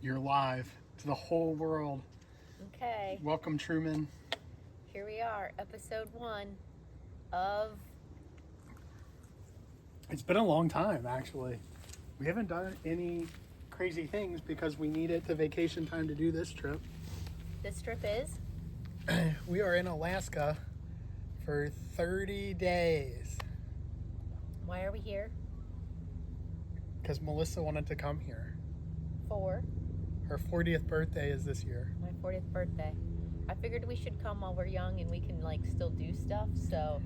You're live to the whole world. Okay, Welcome, Truman. here we are, episode 1 of... It's been a long time, actually. We haven't done any crazy things because we needed the vacation time to do this trip. This trip is... We are in Alaska for 30 days Why are we here? because Melissa wanted to come here. For Her 40th birthday is this year. my 40th birthday. I figured we should come while we're young and we can still do stuff. So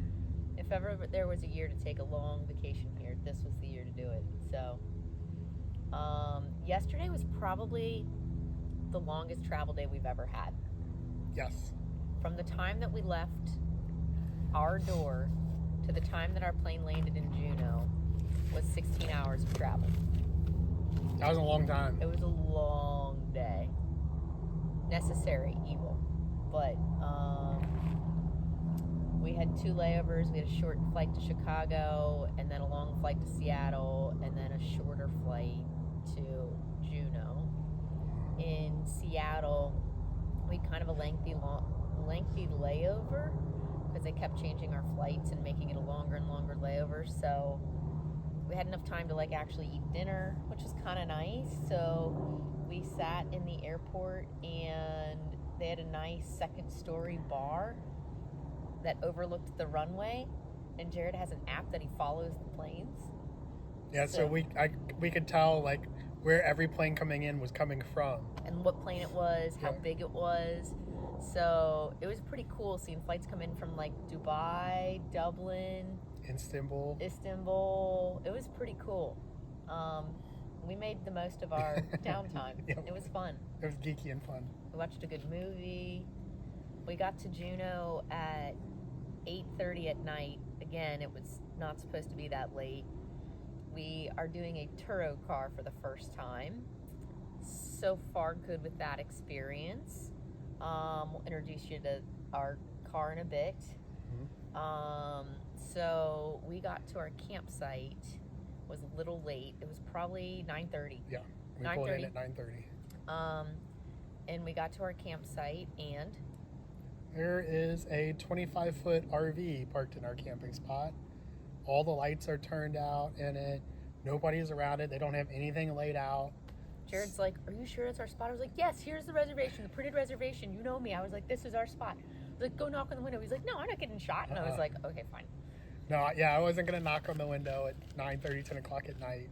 if ever there was a year to take a long vacation here, this was the year to do it. So yesterday was probably the longest travel day we've ever had. Yes. From the time that we left our door to the time that our plane landed in Juneau was 16 hours of travel. That was a long time. It was a long day. Necessary evil. But we had 2 layovers. We had a short flight to Chicago, and then a long flight to Seattle, and then a shorter flight to Juneau. In Seattle, we had kind of a lengthy layover because they kept changing our flights and making it a longer and longer layover. So we had enough time to actually eat dinner, which was kind of nice. So we sat in the airport and they had a nice second-story bar that overlooked the runway, and Jared has an app that he follows the planes. Yeah, so we could tell where every plane coming in was coming from. And what plane it was, how big it was. So it was pretty cool seeing flights come in from Dubai, Dublin, Istanbul. It was pretty cool. We made the most of our downtime. Yeah. It was fun. It was geeky and fun. We watched a good movie. We got to Juneau at 8:30 at night. Again, it was not supposed to be that late. We are doing a Turo car for the first time. So far, good with that experience. We'll introduce you to our car in a bit. Mm-hmm. So we got to our campsite, was a little late. It was probably 9:30. Yeah, we pulled in at 9:30. And we got to our campsite, and there is a 25-foot RV parked in our camping spot. All the lights are turned out in it. Nobody's around it. They don't have anything laid out. Jared's like, "Are you sure it's our spot?" I was like, "Yes, here's the reservation, the printed reservation. You know me." I was like, "This is our spot." I was like, "Go knock on the window." He's like, "No, I'm not getting shot." And I was like, "Okay, fine." No, yeah, I wasn't going to knock on the window at 9:30, 10 o'clock at night.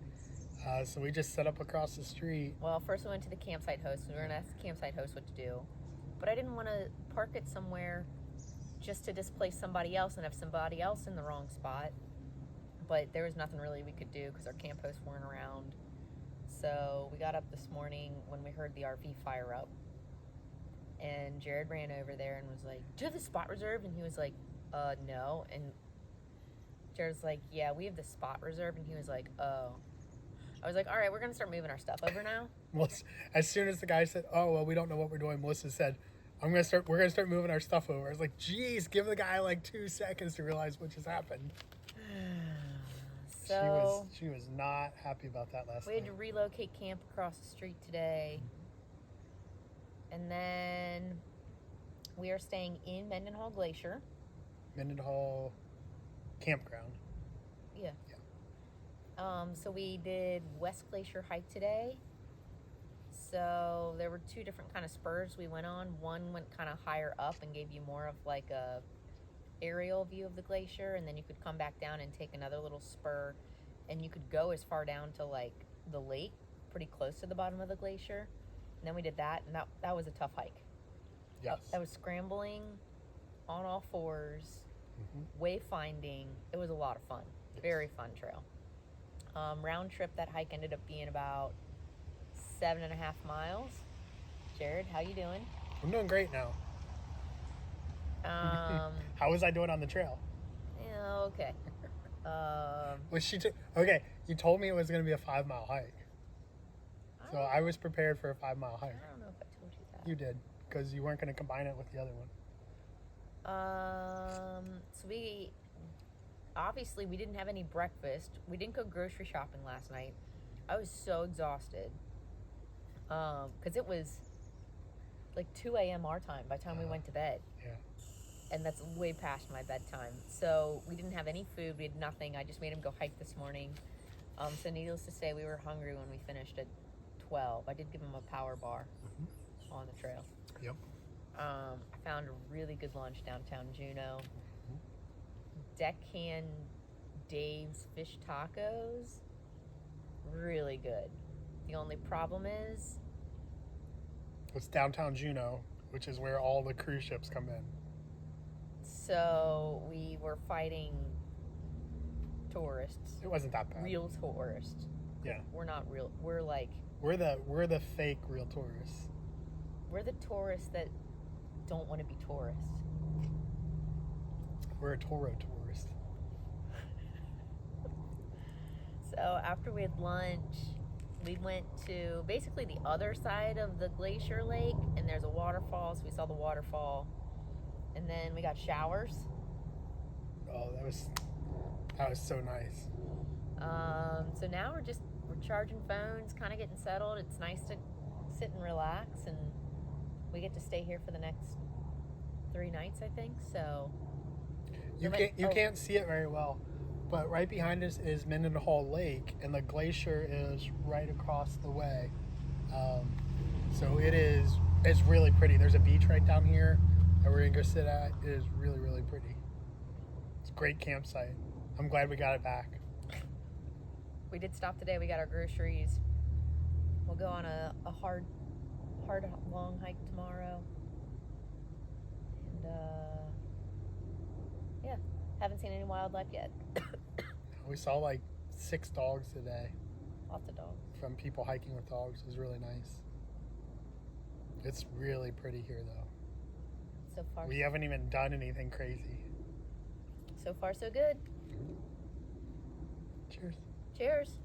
So we just set up across the street. Well, first we went to the campsite host. We were going to ask the campsite host what to do. But I didn't want to park it somewhere just to displace somebody else and have somebody else in the wrong spot. But there was nothing really we could do because our camp hosts weren't around. So we got up this morning when we heard the RV fire up. And Jared ran over there and was like, "Do you have the spot reserved?" And he was like, "No." And Jared's like, "Yeah, we have the spot reserved." And he was like, "Oh." I was like, "All right, we're going to start moving our stuff over now." As soon as the guy said, "Oh, well, we don't know what we're doing," Melissa said, we're going to start moving our stuff over. I was like, geez, give the guy 2 seconds to realize what just happened. So she was not happy about that last night. we had to relocate camp across the street today. And then we are staying in Mendenhall Glacier. Mendenhall Campground. Yeah. So we did West Glacier hike today. So there were 2 different kind of spurs we went on. One went kind of higher up and gave you more of a aerial view of the glacier, and then you could come back down and take another little spur, and you could go as far down to the lake, pretty close to the bottom of the glacier. And then we did that, and that was a tough hike. Yes. That was scrambling on all fours, wayfinding. It was a lot of fun. Yes. Very fun trail. Round trip, that hike ended up being about 7.5 miles. Jared, how you doing? I'm doing great now. How was I doing on the trail? Yeah, okay. Okay, you told me it was going to be a 5-mile hike. So I was prepared for a 5-mile hike. I don't know if I told you that. You did, because you weren't going to combine it with the other one. So we didn't have any breakfast. We didn't go grocery shopping last night. I was so exhausted. because it was like 2 a.m. our time by the time we went to bed. Yeah. And that's way past my bedtime. So we didn't have any food. We had nothing. I just made him go hike this morning. So needless to say, we were hungry when we finished at 12. I did give him a power bar on the trail. Yep. I found a really good lunch downtown Juneau. Deckhand Dave's Fish Tacos. Really good. The only problem is It's downtown Juneau, which is where all the cruise ships come in. so we were fighting tourists. It wasn't that bad. Real tourists. Yeah. We're not real. We're like We're the fake real tourists. we're the tourists that don't want to be tourists. We're a Toro tourist. So after we had lunch, we went to basically the other side of the glacier lake, and there's a waterfall, so we saw the waterfall. And then we got showers. Oh, that was so nice. So now we're charging phones, kind of getting settled. It's nice to sit and relax, and we get to stay here for the next 3 nights, I think. So You can't see it very well, but right behind us is Mendenhall Lake, and the glacier is right across the way. So it's really pretty. There's a beach right down here that we're gonna go sit at. It is really, really pretty. It's a great campsite. I'm glad we got it back. we did stop today. We got our groceries. We'll go on a hard long hike tomorrow. And yeah, haven't seen any wildlife yet. We saw like 6 dogs today Lots of dogs. from people hiking with dogs. It was really nice. It's really pretty here, though. So far, We haven't even done anything crazy. so far so good. Cheers. Cheers.